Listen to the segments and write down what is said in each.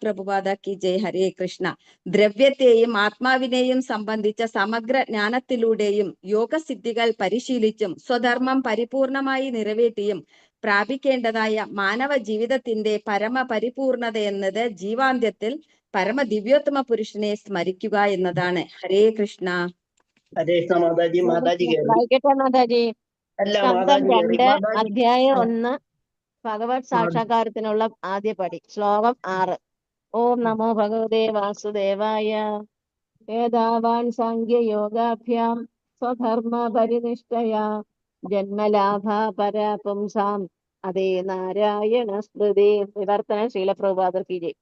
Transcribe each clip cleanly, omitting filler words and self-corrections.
പ്രഭുപാദ കി ജയ്. ഹരേ കൃഷ്ണ. ദ്രവ്യത്തെയും ആത്മാവിനെയും സംബന്ധിച്ച സമഗ്ര ജ്ഞാനത്തിലൂടെയും യോഗസിദ്ധികൾ പരിശീലിച്ചും സ്വധർമ്മം പരിപൂർണമായി നിറവേറ്റിയും പ്രാപിക്കേണ്ടതായ മാനവ ജീവിതത്തിന്റെ പരമപരിപൂർണത എന്നത് ജീവാന്ത്യത്തിൽ പരമദിവ്യോത്തമ പുരുഷനെ സ്മരിക്കുക എന്നതാണ്. ഹരേ കൃഷ്ണ. ഹരേ കൃഷ്ണ. മാതാജി മാതാജി. സ്കന്ധം 2 അധ്യായം 1 ഭഗവത് സാക്ഷാത്കാരത്തിനുള്ള ആദ്യ പടി. ശ്ലോകം 6. ഓം നമോ ഭഗവതേ വാസുദേവായ. ഏതാവാൻ സാംഖ്യയോഗാഭ്യാം സ്വധർമ്മ പരിനിഷ്ഠയാ ജന്മലാഭ പരാപുംസാം അതേ നാരായണ സ്മൃതി. വിവർത്തനം ശീലപ്രഭുപാദർ കി ജയ്.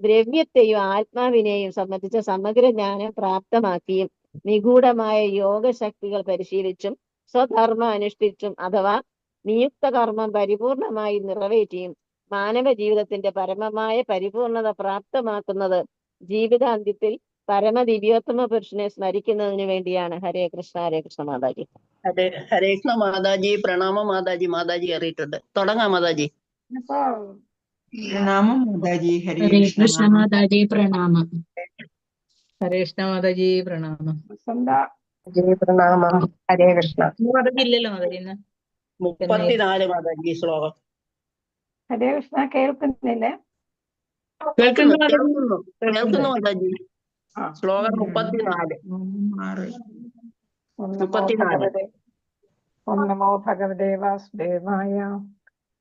ദ്രവ്യത്തെയും ആത്മാവിനെയും സംബന്ധിച്ച സമഗ്ര ജ്ഞാനം പ്രാപ്തമാക്കിയും നിഗൂഢമായ യോഗശക്തികൾ പരിശീലിച്ചും സ്വധർമ്മം അനുഷ്ഠിച്ചും അഥവാ നിയുക്ത കർമ്മം പരിപൂർണമായി നിറവേറ്റിയും മാനവ ജീവിതത്തിന്റെ പരമമായ പരിപൂർണത പ്രാപ്തമാക്കുന്നത് ജീവിതാന്ത്യത്തിൽ പരമദിവ്യോത്തമ പുരുഷനെ സ്മരിക്കുന്നതിന് വേണ്ടിയാണ്. ഹരേ കൃഷ്ണ. ഹരേ കൃഷ്ണ. മാതാജി. ഹരേ കൃഷ്ണ. മാതാജി പ്രണാമം. മാതാജി അറിയിട്ടുണ്ട്. തുടങ്ങാം മാതാജി. പ്രണാമം മാതാജി. ഹരേ കൃഷ്ണ. മാതാജി പ്രണാമം. ഹരേ കൃഷ്ണ. മാതാജി പ്രണാമം. പ്രണാമം. ഹരേ കൃഷ്ണ. മാതാജി ഇല്ലല്ലോ മാതാജി ഇന്ന്. 34 മാതാജി ശ്ലോകം. ഹരേ കൃഷ്ണ. കേൾക്കുന്നില്ലേ? കേൾക്കുന്നു മാതാജി. ശ്ലോകം 34. ഓം നമോ ഭഗവതേ വാസുദേവായ.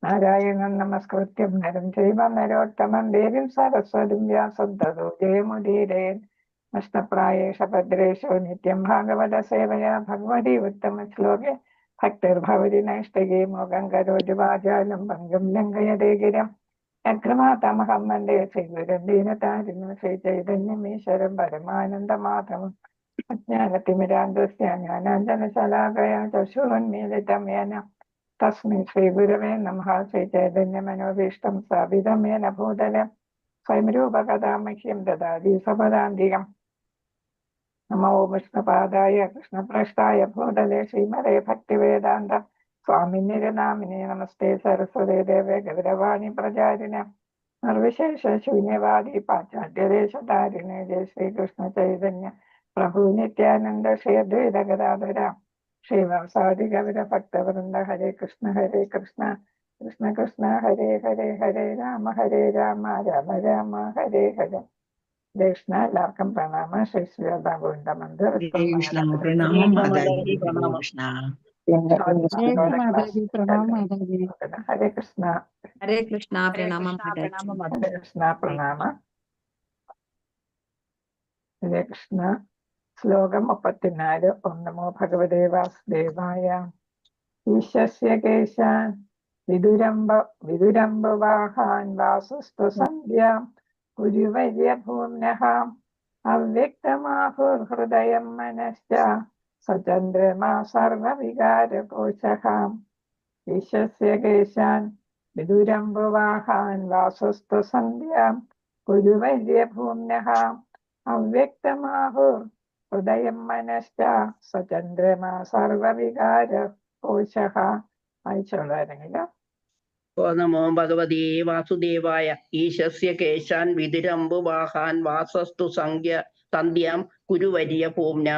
നാരായണൻ നമസ്കൃത്യം നരം ചൈവ നരോത്തമം ദേവീം സരസ്വതീം വ്യാസം തതോ ജയമുദീരയൻ. നഷ്ടപ്രായേഷ ഭദ്രേഷോ നിത്യം ഭാഗവത സേവയാ ഭഗവതി ഉത്തമ ശ്ലോകേ ഭക്തിർഭവതി നൈഷ്ടകേ മോഹം കരോതി വാചാലം പങ്കം ലംഘയതേ ഗിരം യഗ്രമാതമഹം വന്ദേ ശ്രീഗുരം ദീനതാരിണം ശ്രീചൈതന്യമീശ്വരം പരമാനന്ദമാധവം. അജ്ഞാനതിമിരാന്തസ്യ ജ്ഞാനാഞ്ജനശലാകയാ ചക്ഷുരുന്മീലിതം യേന തസ്മൈ ശ്രീഗുരവേ നമഃ. ശ്രീചൈതന്യമനോഭീഷ്ടം സ്ഥാപിതം യേന ഭൂതലെ സ്വയം രൂപകഥാ മഹ്യം ദദാതി സപദാന്തികം. നമോ വിഷ്ണുപാദായ കൃഷ്ണപ്രഷ്ടായ ഭൂതലെ ശ്രീമതേ ഭക്തിവേദാന്ത സ്വാമിനിരനാമിനെ നമസ്തേ സരസ്വതേ ദേവേ ഗൗരവാണി പ്രചാരിണ നിർവിശേഷ ശൂന്യവാദി പാശ്ചാത്യദേശധാരിണേ. ജയ ശ്രീകൃഷ്ണ ചൈതന്യ പ്രഭു നിത്യാനന്ദ ശ്രീ അദ്വൈത ഗദാധര ശ്രീവാസാദി ഗൗര ഭക്തവൃന്ദ. ഹരേ കൃഷ്ണ കൃഷ്ണ കൃഷ്ണ ഹരേ ഹരേ ഹരേ രാമ രാമ രാമ ഹരേ ഹരേ. കൃഷ്ണ. എല്ലാവർക്കും പ്രണാമ. ശ്രീ ശ്രീരാധാ ഗോവിന്ദ മന്ദിർ. ഹരേ കൃഷ്ണ. പ്രണാമം മാതാജി. കൃഷ്ണ. ഹരേ കൃഷ്ണ. ഹരേ കൃഷ്ണ. പ്രണാമം. ഹരേ കൃഷ്ണ. പ്രണാമ. ഹരേ കൃഷ്ണ. ശ്ലോകം 34. ഓം നമോ ഭഗവതേ വാസുദേവായ. ഈശസ്യ കേശാൻ വിദുരംബവാഹാൻ വാസുസ്തു സന്ധ്യാം കുരുവര്യ ഭൂമ്നഃ അവ്യക്തമാഹുർഹൃദയം മനശ്ച സചന്ദ്രമാ സർവവികാരകോശഃ. ഈശസ്യ കേശാൻ വിദുരംബവാഹാൻ വാസുസ്തു സന്ധ്യാം കുരുവര്യ ഭൂമ്നഃ അവ്യക്തമാഹുർ ഹൃദയം മനശ്ച സചന്ദ്രമാ സർവവികാരകോശഃ. അയച്ചുള്ളവരെങ്കിൽ ഓ നമോ ഭഗവതേ വാസുദേവായ. ഈശസ്യ കേശാൻ വിതുരംബുവാഹാൻ വാസസ്തു സന്ധ്യാം കുരുവര്യ ഭൂമ്ന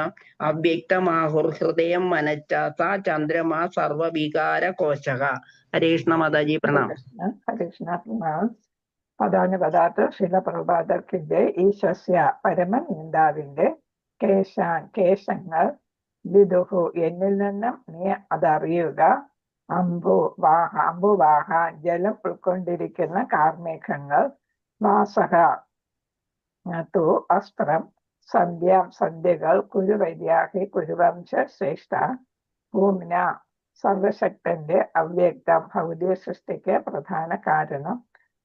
അവ്യക്തമാഹുർഹൃദയം മനശ്ച സാ ചന്ദ്രമാ സർവവികാരകോശഃ. ഹരേ കൃഷ്ണ. മാതാജി പ്രണാമം. ഹരേ കൃഷ്ണ. പ്രണാമം. പദാനുപദാർത്ഥ ശീലപ്രഭുപാദർ കി ജയ്. ഈശസ്യ പരമനിന്ദാവിന്റെ കേശങ്ങൾ വിദുഹു എന്നിൽ നിന്നും നീ അതറിയുക. അംബുവാഹ ജലം ഉൾക്കൊണ്ടിരിക്കുന്ന കാർമേഘങ്ങൾ. വാസഹ തു അസ്ത്രം സന്ധ്യകൾ. കുരുവര്യാഹി കുരുവംശ ശ്രേഷ്ഠ. ഭൂമ്ന സർവശക്തന്റെ അവ്യക്തം ഭൗതിക സൃഷ്ടിക്ക് പ്രധാന കാരണം.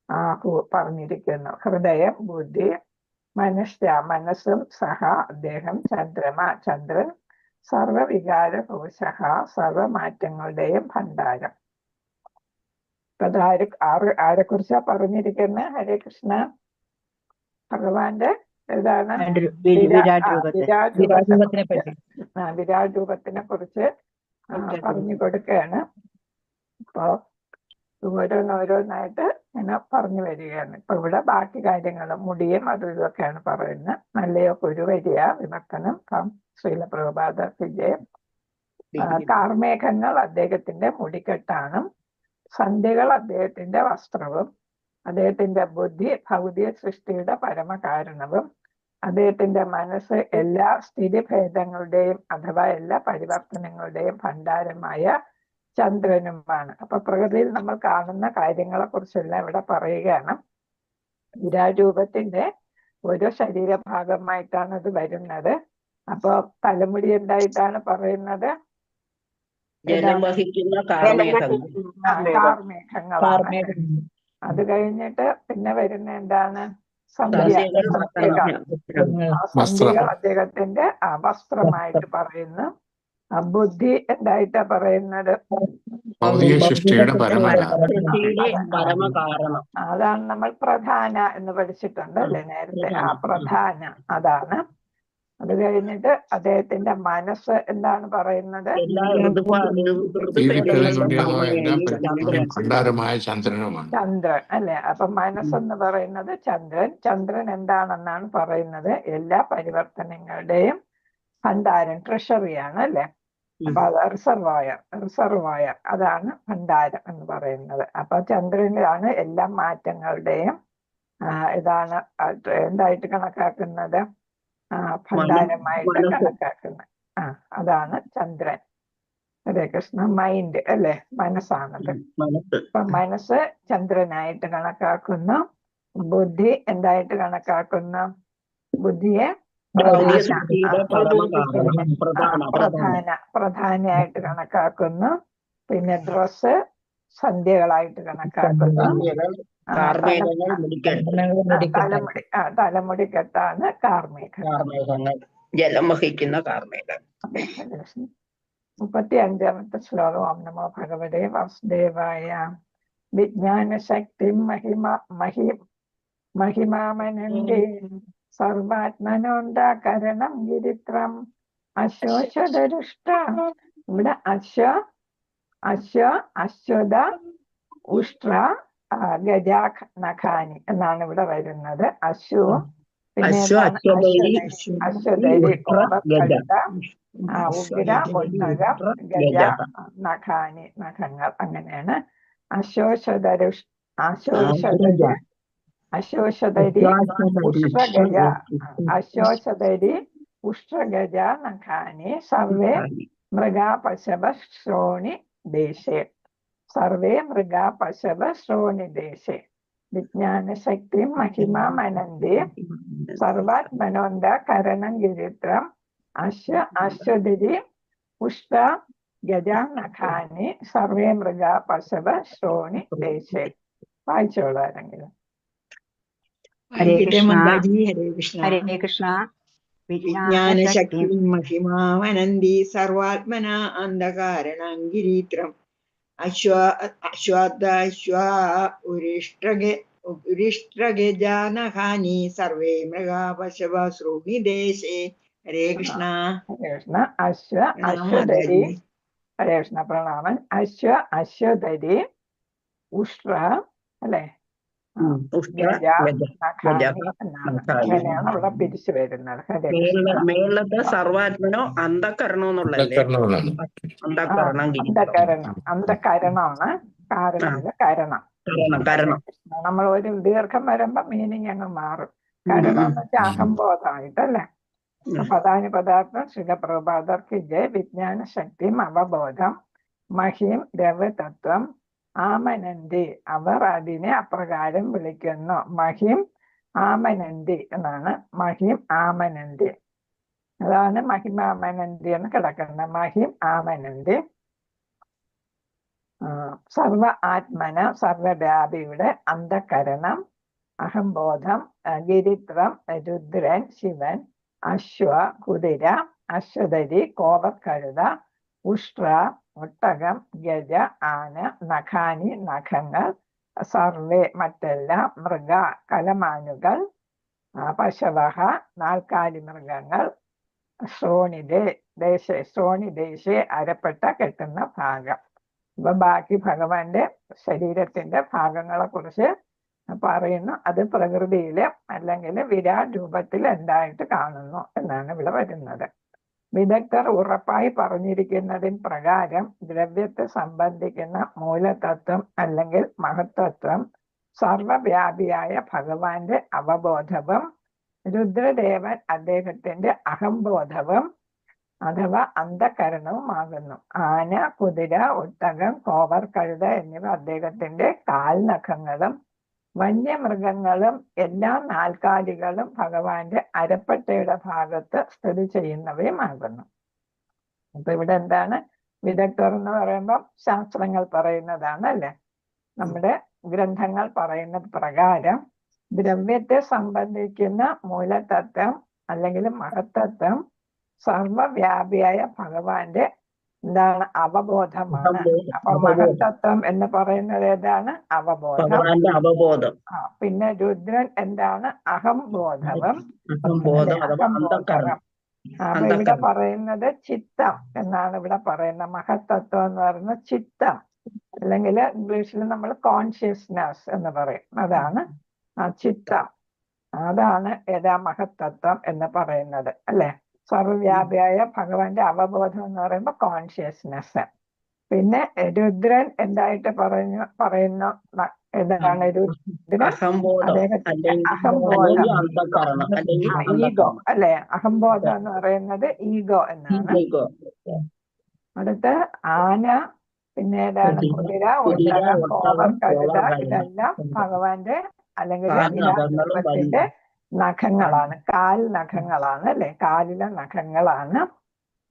ആഹു പറഞ്ഞിരിക്കുന്നു. ഹൃദയം ബുദ്ധി. മനുഷ്യ മനസ്സും സഹ അദ്ദേഹം. ചന്ദ്രൻ സർവവികാരകോശഃ സർവമാറ്റങ്ങളുടെയും ഭണ്ഡാരം. ആരെക്കുറിച്ചാ പറഞ്ഞിരിക്കുന്നത്? ഹരേ കൃഷ്ണ. ഭഗവാന്റെ ഏതാണ്? വിരാട് രൂപത്തിനെ കുറിച്ച് പറഞ്ഞു കൊടുക്കുകയാണ്. അപ്പോ ഓരോന്നോരോന്നായിട്ട് ഇങ്ങനെ പറഞ്ഞു വരികയാണ്. ഇപ്പൊ ഇവിടെ ബാക്കി കാര്യങ്ങൾ മുടിയും അതും ഇതൊക്കെയാണ് പറയുന്നത്. നല്ലയോ കുരുവരിയ വിമർത്തനം ശ്രീല പ്രഭുപാദ വിജയം. കാർമേഘങ്ങൾ അദ്ദേഹത്തിന്റെ മുടിക്കെട്ടാണ്. സന്ധ്യകൾ അദ്ദേഹത്തിന്റെ വസ്ത്രവും. അദ്ദേഹത്തിന്റെ ബുദ്ധി ഭൗതിക സൃഷ്ടിയുടെ പരമകാരണവും. അദ്ദേഹത്തിന്റെ മനസ്സ് എല്ലാ സ്ഥിതിഭേദങ്ങളുടെയും അഥവാ എല്ലാ പരിവർത്തനങ്ങളുടെയും ഭണ്ഡാരമായ ചന്ദ്രനുമാണ്. അപ്പൊ പ്രകൃതിയിൽ നമ്മൾ കാണുന്ന കാര്യങ്ങളെ കുറിച്ചെല്ലാം ഇവിടെ പറയുകയാണ്. വിരാരൂപത്തിന്റെ ഓരോ ശരീരഭാഗമായിട്ടാണ് അത് വരുന്നത്. അപ്പൊ തലമുടി എന്തായിട്ടാണ് പറയുന്നത്? ജലം വഹിക്കുന്ന കാർമേഘങ്ങൾ. കാർമേഘങ്ങളാണ്. അത് കഴിഞ്ഞിട്ട് പിന്നെ വരുന്ന എന്താണ്? സന്ധ്യകൾ. സന്ധ്യകൾ അദ്ദേഹത്തിന്റെ വസ്ത്രമായിട്ട് പറയുന്നു. ബുദ്ധി എന്തായിട്ടാ പറയുന്നത്? അതാണ് നമ്മൾ പ്രധാന എന്ന് പഠിച്ചിട്ടുണ്ട് അല്ലെ നേരത്തെ. പ്രധാന അതാണ്. അത് കഴിഞ്ഞിട്ട് അദ്ദേഹത്തിന്റെ മനസ്സ് എന്താണ് പറയുന്നത്? ചന്ദ്രൻ അല്ലെ. അപ്പൊ മനസ്സെന്ന് പറയുന്നത് ചന്ദ്രൻ. ചന്ദ്രൻ എന്താണെന്നാണ് പറയുന്നത്? എല്ലാ പരിവർത്തനങ്ങളുടെയും ഭണ്ഡാരം, ട്രഷറിയാണ് അല്ലെ. അപ്പൊ അത് റിസർവായർ അതാണ് ഭണ്ഡാരം എന്ന് പറയുന്നത്. അപ്പൊ ചന്ദ്രനിലാണ് എല്ലാ മാറ്റങ്ങളുടെയും ഇതാണ് എന്തായിട്ട് കണക്കാക്കുന്നത്? ഭണ്ഡാരമായിട്ട് കണക്കാക്കുന്നത്. അതാണ് ചന്ദ്രൻ. ഹരേ കൃഷ്ണ. മൈൻഡ് അല്ലെ, മനസ്സാണത്. അപ്പൊ മനസ്സ് ചന്ദ്രനായിട്ട് കണക്കാക്കുന്നു. ബുദ്ധി എന്തായിട്ട് കണക്കാക്കുന്നു? ബുദ്ധിയെ പ്രധാനമായിട്ട് കണക്കാക്കുന്നു. പിന്നെ ഡ്രസ്സ് സന്ധ്യകളായിട്ട് കണക്കാക്കുന്നു. തലമുടി കെട്ടാണ് കാർമേഘങ്ങൾ. ജലം വഹിക്കുന്ന കാർമേഘം. 35ാമത്തെ ശ്ലോകം. ഓം നമോ ഭഗവതേ വാസുദേവായ. വിജ്ഞാനശക്തി മഹിമാമനന്ദേ സർവാത്മനോണ്ടാകരണം ഗിരിത്രം അശോചദരുഷ്ട. ഇവിടെ അശ്വത ഉഷ്ട്ര ഗജാനഖാനി എന്നാണ് ഇവിടെ വരുന്നത്. അശ്വവും പിന്നെ അശ്വതരി കോപക്കഴുത, ഉഗ്ര ഒട്ടകം, ഗജ നഖാനി നഖങ്ങൾ. അങ്ങനെയാണ്. അശോഷധരി ഉഷ്ട്രഗജ നഖാനി സർവേ മൃഗാ പശവ ശ്രോണി ദേശേ. സർവേ മൃഗാ പശവ ശ്രോണി ദേശേ. വിജ്ഞാനശക്തി മഹിമാമനന്ദേ സർവാത്മനോന്ദ കരണം ഗിരിത്രം അശ്വതിരി ഉഷ്ട്ര ഗജാ നഖാനി സർവേ മൃഗാ പശവ ശ്രോണി ദേശേ. വായിച്ചോളാരെങ്കിലും. ഹരേ കൃഷ്ണ. വിജ്ഞാനശക്തി മഹിമാവനന്തി സർവാത്മന അന്ധകാരണം ഗിരീത്രം ഉരിഷ്ട്രഗജാനഹാനി സർവേ മൃഗാ പശവ ശ്രോണി ദേശേ. ഹരേ കൃഷ്ണ. അശ്വതരി. ഹരേ കൃഷ്ണ. പ്രണാമൻ. അശ്വതരി ഉഷ്ട്ര അല്ലെ, അങ്ങനെയാണ് അവിടെ പിരിച്ചു വരുന്നത്. മേളത്തെ സർവാത്മനോ അന്ധകരണോ എന്നുള്ളതല്ലേ? അന്ധകരണമാണ്. കരണം. നമ്മൾ ഒരു ദീർഘം വരുമ്പോ മീനിങ് അങ്ങ് മാറും. കരണം എന്ന് വെച്ചാൽ അഹംബോധമായിട്ടല്ലേ. പദാനി പദാർത്ഥം ശിലപ്രഭാതർക്ക് ജയ. വിജ്ഞാന ശക്തിയും അവബോധം മഹിം രവതത്വം ആമനന്തി. അവർ അതിനെ അപ്രകാരം വിളിക്കുന്നു. മഹിം ആമനന്തി എന്നാണ്. മഹിം ആമനന്തി അതാണ് മഹിമാമനന്തി എന്ന് കിടക്കുന്നത്. മഹിം ആമനന്തി. സർവ ആത്മന സർവവ്യാപിയുടെ അന്ധകരണം അഹംബോധം ഗിരിത്രം രുദ്രൻ ശിവൻ അശ്വ കുതിര അശ്വതരി കോപക്കഴുത ഉഷ്ട്ര ഒട്ടകം ഗജ ആന നഖാനി നഖങ്ങൾ സർവേ മറ്റെല്ലാം മൃഗ കലമാനുകൾ പശവഹ നാൽക്കാലി മൃഗങ്ങൾ ശ്രോണി ദേശേ അരപ്പെട്ട കെട്ടുന്ന ഭാഗം. അപ്പൊ ബാക്കി ഭഗവാന്റെ ശരീരത്തിന്റെ ഭാഗങ്ങളെ കുറിച്ച് പറയുന്നു. അത് പ്രകൃതിയില് അല്ലെങ്കിൽ വിരാട് രൂപത്തിൽ എന്തായിട്ട് കാണുന്നു എന്നാണ് ഇവിടെ വരുന്നത്. വിദഗ്ധർ ഉറപ്പായി പറഞ്ഞിരിക്കുന്നതിൻ പ്രകാരം ദ്രവ്യത്തെ സംബന്ധിക്കുന്ന മൂലതത്വം അല്ലെങ്കിൽ മഹത്തത്വം സർവവ്യാപിയായ ഭഗവാന്റെ അവബോധവും രുദ്രദേവൻ അദ്ദേഹത്തിന്റെ അഹംബോധവും അഥവാ അന്ധകരണവുമാകുന്നു. ആന, കുതിര, ഒട്ടകം, കോവർ, കഴുത എന്നിവ അദ്ദേഹത്തിന്റെ കാൽനഖങ്ങളും വന്യമൃഗങ്ങളും എല്ലാ നാൽക്കാലികളും ഭഗവാന്റെ അരപ്പട്ടയുടെ ഭാഗത്ത് സ്ഥിതി ചെയ്യുന്നവയുമാകുന്നു. അപ്പൊ ഇവിടെ എന്താണ് വിദഗ്ധർ എന്ന് പറയുമ്പോൾ ശാസ്ത്രങ്ങൾ പറയുന്നതാണ് അല്ലെ. നമ്മുടെ ഗ്രന്ഥങ്ങൾ പറയുന്ന പ്രകാരം ദ്രവ്യത്തെ സംബന്ധിക്കുന്ന മൂലതത്വം അല്ലെങ്കിൽ മഹത്തത്വം സർവവ്യാപിയായ ഭഗവാന്റെ എന്താണ് അവബോധമാണ്. അപ്പൊ മഹത്തത്വം എന്ന് പറയുന്നത് ഏതാണ്? അവബോധം. പിന്നെ രുദ്രൻ എന്താണ്? അഹംബോധവും അഹംബോധവും. അപ്പൊ ഇവിടെ പറയുന്നത് ചിത്തം എന്നാണ് ഇവിടെ പറയുന്നത്. മഹത്തത്വം എന്ന് പറയുന്നത് ചിത്തം, അല്ലെങ്കിൽ ഇംഗ്ലീഷിൽ നമ്മൾ കോൺഷ്യസ്നസ് എന്ന് പറയും. അതാണ് ആ ചിത്തം. അതാണ് ഏതാ മഹത്തത്വം എന്ന് പറയുന്നത് അല്ലെ. സർവവ്യാപിയായ ഭഗവാന്റെ അവബോധം എന്ന് പറയുമ്പോൾ കോൺഷ്യസ്നെസ്. പിന്നെ രുദ്രൻ എന്തായിട്ട് പറയുന്നു? എന്താണ് രുദ്രൻ? അദ്ദേഹത്തിന്റെ അഹംബോധം, ഈഗോ അല്ലെ. അഹംബോധം എന്ന് പറയുന്നത് ഈഗോ എന്നാണ്. അടുത്ത് ആന, പിന്നെ ഏതാണ്? കുതിര, ഒട്ടകം, കോവർ, കഴുത, ഇതെല്ലാം ഭഗവാന്റെ അല്ലെങ്കിൽ വിരാടത്തിന്റെ നഖങ്ങളാണ്, കാൽ നഖങ്ങളാണ് അല്ലെ. കാലിലെ നഖങ്ങളാണ്.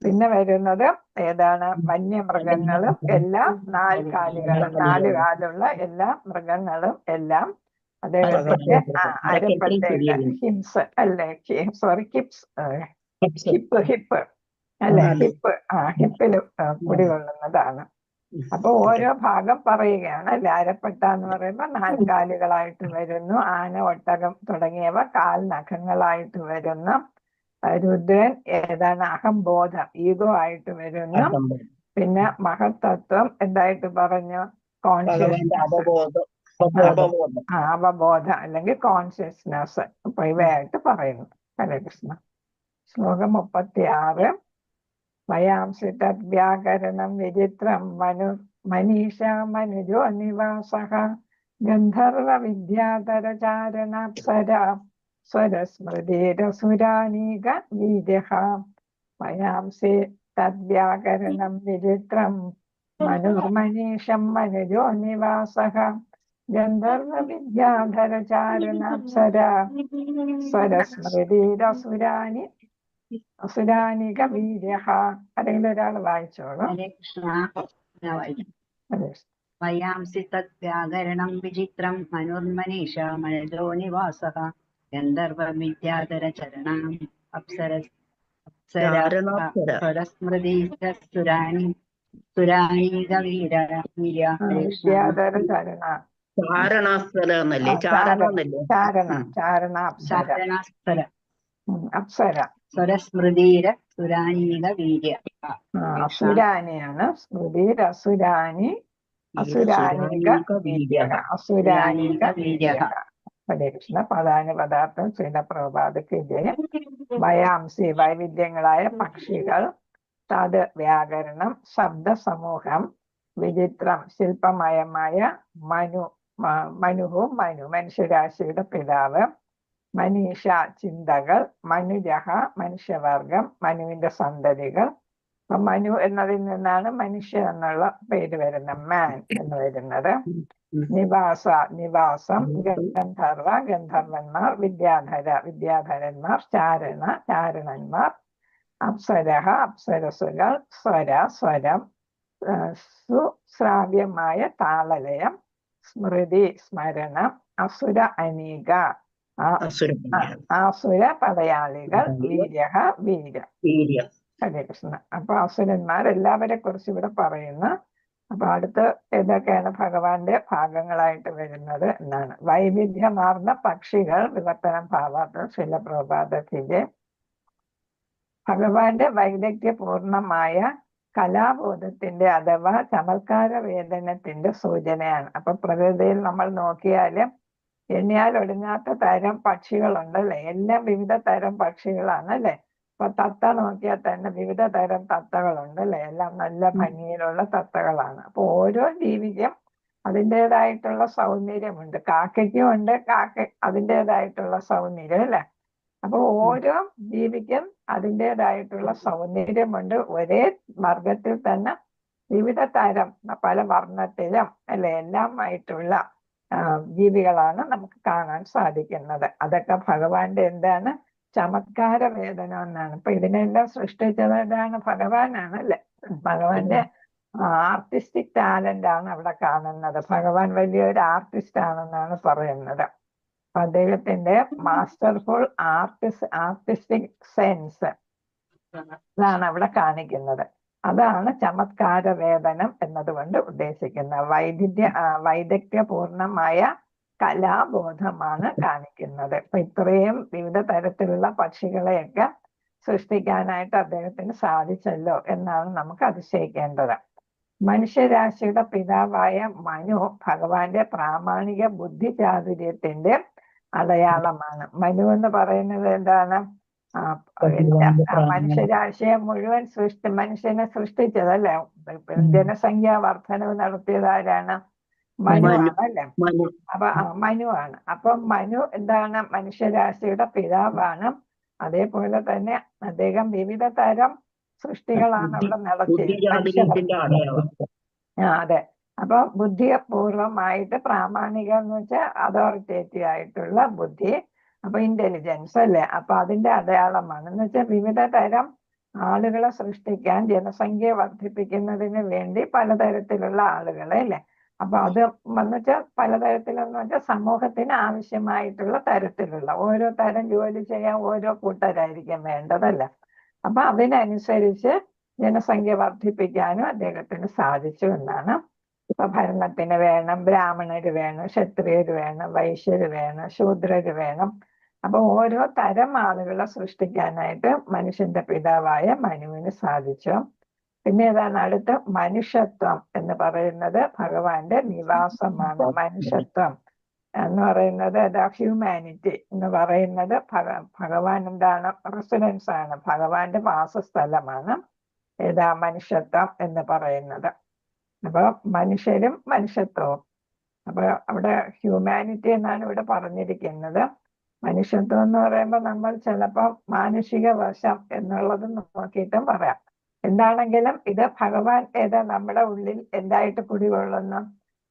പിന്നെ വരുന്നത് ഏതാണ്? വന്യമൃഗങ്ങളും എല്ലാം നാൽക്കാലികളും, 4 കാലുള്ള എല്ലാ മൃഗങ്ങളും എല്ലാം അദ്ദേഹത്തിന്റെ അരപ്പട്ടയുടെ ഹിംസ് അല്ലെ, സോറി ഹിപ്സ്, ഹിപ്പ് അല്ലെ, ഹിപ്പില് കുടികൊള്ളുന്നതാണ്. അപ്പൊ ഓരോ ഭാഗം പറയുകയാണ് അല്ലെ. അരപ്പട്ട എന്ന് പറയുമ്പോൾ നാൽക്കാലികളായിട്ട് വരുന്നു. ആന, ഒട്ടകം തുടങ്ങിയവ കാൽ നഖങ്ങളായിട്ട് വരുന്നു. രുദ്രൻ ഏതാണ്? അഹംബോധം, ഈഗോ ആയിട്ട് വരുന്നു. പിന്നെ മഹത്തത്വം എന്തായിട്ട് പറഞ്ഞു? കോൺഷ്യസ്നസ്, അവബോധം അല്ലെങ്കിൽ കോൺഷ്യസ്നസ്. അപ്പൊ ഇവയായിട്ട് പറയുന്നു. ഹരേ കൃഷ്ണ. ശ്ലോകം 36. വയാംസി തദ്വ്യാകരണം വിചിത്രം മനീഷ മനുജോ നിവാസഃ ഗന്ധർവ വിദ്യാധരചാരണാപ്സര സ്വരസ്മൃതിരസുരാനീക വീര്യഃ. വയാംസി തദ്വ്യാകരണം വിചിത്രം മനുർമനീഷം മനുജോ നിവാസഃ ഗന്ധർവ വിദ്യാധരചാരണാപ്സര സ്വരസ്മൃതിരസുരാനി അസുരാനിക വീര്യഃ. ആരെങ്കിലും ഒരാൾ വായിച്ചോളൂ. വയാംസി തദ്വ്യാകരണം വിചിത്രം മനുർമനീഷ മനജോ നിവാസഃ ഗന്ധർവ വിദ്യാധര ചരണാം സ്വരസ്മൃതിരസുരാനി സുരാനീക വീര്യ. വിദ്യാധര ചരണ അപ്സര സ്വരസ്മൃതിര സുരാനീക വീര്യ. അസുരാനിയാണ്. സ്മൃതിർ അസുരാനി അസുരാനിക വീര്യ. അസുരാനിക വീര്യ. ഹരേ കൃഷ്ണ. പദാനുപദാർത്ഥം ശ്രീല പ്രഭുപാദക്ക് ജയം. വയാംസി വൈവിധ്യങ്ങളായ പക്ഷികൾ, തത് വ്യാകരണം ശബ്ദ സമൂഹം, വിചിത്രം ശില്പമയമായ മനുഹു മനുഷ്യരാശിയുടെ പിതാവ്, മനീഷ ചിന്തകൾ, മനുജഹ മനുഷ്യവർഗം, മനുവിന്റെ സന്തതികൾ. അപ്പൊ മനു എന്നതിൽ നിന്നാണ് മനുഷ്യ എന്നുള്ള പേര് വരുന്നത്, മാൻ എന്ന് വരുന്നത്. നിവാസം ഗന്ധർവ ഗന്ധർവന്മാർ, വിദ്യാധരന്മാർ, ചാരണന്മാർ, അപ്സരഹ അപ്സരസുകൾ, സ്വരം സുശ്രാവ്യമായ താളലയം, സ്മൃതി സ്മരണം, അസുര അനീക അസുര പടയാളികൾ, വീര്യ. ഹരേ കൃഷ്ണ. അപ്പൊ അസുരന്മാർ എല്ലാവരെ കുറിച്ച് ഇവിടെ പറയുന്നു. അപ്പൊ അടുത്ത് ഏതൊക്കെയാണ് ഭഗവാന്റെ ഭാഗങ്ങളായിട്ട് വരുന്നത് എന്നാണ്. വൈവിധ്യമാർന്ന പക്ഷികൾ, വിവർത്തനം ഭാവാർത്ഥം ശ്രീല പ്രഭുപാദത്തിന്റെ. ഭഗവാന്റെ വൈദഗ്ധ്യപൂർണമായ കലാബോധത്തിന്റെ അഥവാ ചമത്കാര വേദനത്തിന്റെ സൂചനയാണ്. അപ്പൊ പ്രകൃതിയിൽ നമ്മൾ നോക്കിയാല് എണ്ണിയാൽ ഒടുങ്ങാത്ത തരം പക്ഷികളുണ്ടല്ലേ, എല്ലാം വിവിധ തരം പക്ഷികളാണ് അല്ലെ. ഇപ്പൊ തത്ത നോക്കിയാൽ തന്നെ വിവിധ തരം തത്തകളുണ്ട് അല്ലെ, എല്ലാം നല്ല ഭംഗിയിലുള്ള തത്തകളാണ്. അപ്പൊ ഓരോ ജീവിക്കും അതിൻ്റെതായിട്ടുള്ള സൗന്ദര്യമുണ്ട്. കാക്കയ്ക്കും ഉണ്ട് അതിൻ്റെതായിട്ടുള്ള സൗന്ദര്യം അല്ലെ. അപ്പൊ ഓരോ ജീവിക്കും അതിൻ്റെതായിട്ടുള്ള സൗന്ദര്യമുണ്ട്. ഒരേ വർഗത്തിൽ തന്നെ വിവിധ തരം പല വർണ്ണത്തിലും അല്ലെ എല്ലാമായിട്ടുള്ള ജീവികളാണ് നമുക്ക് കാണാൻ സാധിക്കുന്നത്. അതൊക്കെ ഭഗവാന്റെ എന്താണ് ചമത്കാര വേദന എന്നാണ്. ഇപ്പൊ ഇതിനെല്ലാം സൃഷ്ടിച്ചത് എന്താണ് ഭഗവാനാണ് അല്ലെ. ഭഗവാന്റെ ആർട്ടിസ്റ്റിക് ടാലന്റ് ആണ് അവിടെ കാണുന്നത്. ഭഗവാൻ വലിയൊരു ആർട്ടിസ്റ്റ് ആണെന്നാണ് പറയുന്നത്. അദ്ദേഹത്തിന്റെ മാസ്റ്റർഫുൾ ആർട്ടിസ്റ്റിക് സെൻസ് ഇതാണ് അവിടെ കാണിക്കുന്നത്. അതാണ് ചമത്കാര വേദനം എന്നതുകൊണ്ട് ഉദ്ദേശിക്കുന്നത്. വൈദഗ്ധ്യപൂർണമായ കലാബോധമാണ് കാണിക്കുന്നത്. ഇപ്പൊ ഇത്രയും വിവിധ തരത്തിലുള്ള പക്ഷികളെയൊക്കെ സൃഷ്ടിക്കാനായിട്ട് അദ്ദേഹത്തിന് സാധിച്ചല്ലോ എന്നാണ് നമുക്ക് അതിശയിക്കേണ്ടത്. മനുഷ്യരാശിയുടെ പിതാവായ മനു ഭഗവാന്റെ പ്രാമാണിക ബുദ്ധിചാതുര്യത്തിന്റെ അടയാളമാണ്. മനു എന്ന് പറയുന്നത് എന്താണ്? മനുഷ്യരാശിയെ മുഴുവൻ മനുഷ്യനെ സൃഷ്ടിച്ചതല്ലേ. ജനസംഖ്യാ വർധനവ് നടത്തിയത് ആരാണ്? മനുവാണ് അല്ലെ. അപ്പൊ മനുവാണ്. അപ്പൊ മനു എന്താണ്? മനുഷ്യരാശിയുടെ പിതാവാണ്. അതേപോലെ തന്നെ അദ്ദേഹം വിവിധ തരം സൃഷ്ടികളാണ് അവിടെ നടത്തിയത്. അതെ. അപ്പൊ ബുദ്ധിപൂർവമായിട്ട് പ്രാമാണികം എന്ന് വെച്ചാൽ അതോറിറ്റേറ്റീവ് ആയിട്ടുള്ള ബുദ്ധി, അപ്പൊ ഇന്റലിജൻസ് അല്ലെ. അപ്പൊ അതിന്റെ അടയാളമാണ് എന്ന് വെച്ചാൽ വിവിധ തരം ആളുകളെ സൃഷ്ടിക്കാൻ, ജനസംഖ്യ വർദ്ധിപ്പിക്കുന്നതിന് വേണ്ടി പലതരത്തിലുള്ള ആളുകളെ അല്ലെ. അപ്പൊ അത് എന്ന് വെച്ചാൽ പലതരത്തിലെന്ന് വെച്ചാൽ സമൂഹത്തിന് ആവശ്യമായിട്ടുള്ള തരത്തിലുള്ള ഓരോ തരം ജോലി ചെയ്യാൻ ഓരോ കൂട്ടരായിരിക്കും വേണ്ടതല്ല. അപ്പൊ അതിനനുസരിച്ച് ജനസംഖ്യ വർദ്ധിപ്പിക്കാനും അദ്ദേഹത്തിന് സാധിച്ചു എന്നാണ്. ഇപ്പൊ ഭരണത്തിന് വേണം, ബ്രാഹ്മണര് വേണം, ക്ഷത്രിയര് വേണം, വൈശ്യര് വേണം, ശൂദ്രര് വേണം. അപ്പൊ ഓരോ തരം ആളുകളെ സൃഷ്ടിക്കാനായിട്ട് മനുഷ്യന്റെ പിതാവായ മനുവിന് സാധിച്ചു. പിന്നെ ഏതാണ് അടുത്ത? മനുഷ്യത്വം എന്ന് പറയുന്നത് ഭഗവാന്റെ നിവാസമാണ്. മനുഷ്യത്വം എന്ന് പറയുന്നത് ഹ്യൂമാനിറ്റി എന്ന് പറയുന്നത് ഭഗവാൻ എന്താണ്? റെസിഡൻസ് ആണ്, ഭഗവാന്റെ വാസസ്ഥലമാണ് ഏതാ മനുഷ്യത്വം എന്ന് പറയുന്നത്. അപ്പൊ മനുഷ്യരും മനുഷ്യത്വവും. അപ്പൊ അവിടെ ഹ്യൂമാനിറ്റി എന്നാണ് ഇവിടെ പറഞ്ഞിരിക്കുന്നത്. മനുഷ്യത്വം എന്ന് പറയുമ്പോൾ നമ്മൾ ചിലപ്പോൾ മാനുഷിക വശം എന്നുള്ളത് നോക്കിയിട്ടും പറയാം. എന്താണെങ്കിലും ഇത് ഭഗവാൻ ഏതാ നമ്മുടെ ഉള്ളിൽ എന്തായിട്ട് കുടികൊള്ളുന്നു?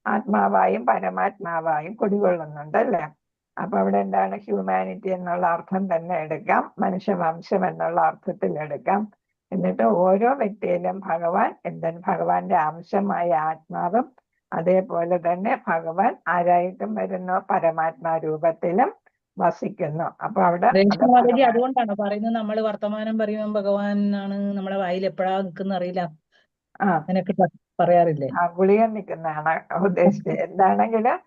ആത്മാവായും പരമാത്മാവായും കുടികൊള്ളുന്നുണ്ട് അല്ലേ. അപ്പൊ അവിടെ എന്താണ്? ഹ്യൂമാനിറ്റി എന്നുള്ള അർത്ഥം തന്നെ എടുക്കാം, മനുഷ്യവംശം എന്നുള്ള അർത്ഥത്തിൽ എടുക്കാം. എന്നിട്ട് ഓരോ വ്യക്തിയിലും ഭഗവാൻ എന്താണ്? ഭഗവാന്റെ അംശമായ ആത്മാവും അതേപോലെ തന്നെ ഭഗവാൻ ആരായിട്ടും വരുന്നു? പരമാത്മാ രൂപത്തിലും വസിക്കുന്നു. അപ്പൊ അവിടെ അതുകൊണ്ടാണ് പറയുന്നത് നമ്മൾ വർത്തമാനം പറയുമ്പോൾ ഭഗവാനാണ് നമ്മളെ വായിൽ എപ്പോഴാ നിൽക്കുന്ന അറിയില്ല, അങ്ങനെയൊക്കെ പറയാറില്ലേ? ഗുളിക നിൽക്കുന്നതാണ് ഉദ്ദേശിച്ചത്. എന്താണെങ്കിലും